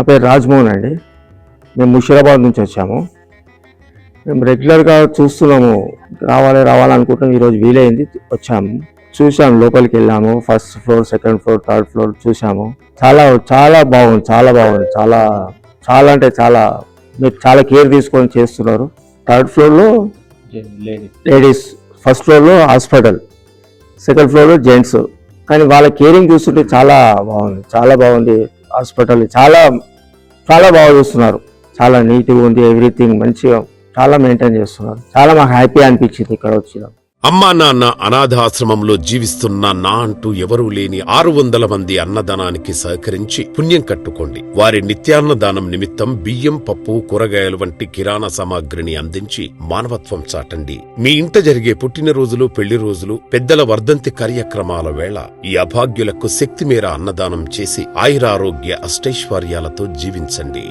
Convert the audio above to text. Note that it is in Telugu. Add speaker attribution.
Speaker 1: నా పేరు రాజ్మోహన్ అండి. మేము ముషీరాబాద్ నుంచి వచ్చాము. మేము రెగ్యులర్గా చూస్తున్నాము, రావాలనుకుంటాం. ఈరోజు వీలైంది, వచ్చాము, చూసాము, లోపలికి వెళ్ళాము. First floor, second floor, third floor చూసాము. చాలా చాలా బాగుంది, చాలా బాగుంది. చాలా చాలా అంటే చాలా, మీరు చాలా కేర్ తీసుకొని చేస్తున్నారు. థర్డ్ ఫ్లోర్లో లేడీస్, ఫస్ట్ ఫ్లోర్లో హాస్పిటల్, సెకండ్ ఫ్లోర్లో జెంట్స్. కానీ వాళ్ళ కేరింగ్ చూస్తుంటే చాలా బాగుంది, చాలా బాగుంది. హాస్పిటల్ చాలా చాలా బాగా చూస్తున్నారు. చాలా నీట్గా ఉంది, ఎవ్రీథింగ్ మంచిగా చాలా మెయింటైన్ చేస్తున్నారు. చాలా మాకు హ్యాపీ అనిపించింది ఇక్కడ వచ్చినాం.
Speaker 2: అమ్మా నాన్న అనాథాశ్రమంలో జీవిస్తున్న నా అంటూ ఎవరూ లేని 600 మంది అన్నదానానికి సహకరించి పుణ్యం కట్టుకోండి. వారి నిత్యాన్నదానం నిమిత్తం బియ్యం, పప్పు, కూరగాయలు వంటి కిరాణా సామాగ్రిని అందించి మానవత్వం చాటండి. మీ ఇంట జరిగే పుట్టినరోజులు, పెళ్లి రోజులు, పెద్దల వర్ధంతి కార్యక్రమాల వేళ ఈ అభాగ్యులకు శక్తి మేర అన్నదానం చేసి ఆయురారోగ్య అష్టైశ్వర్యాలతో జీవించండి.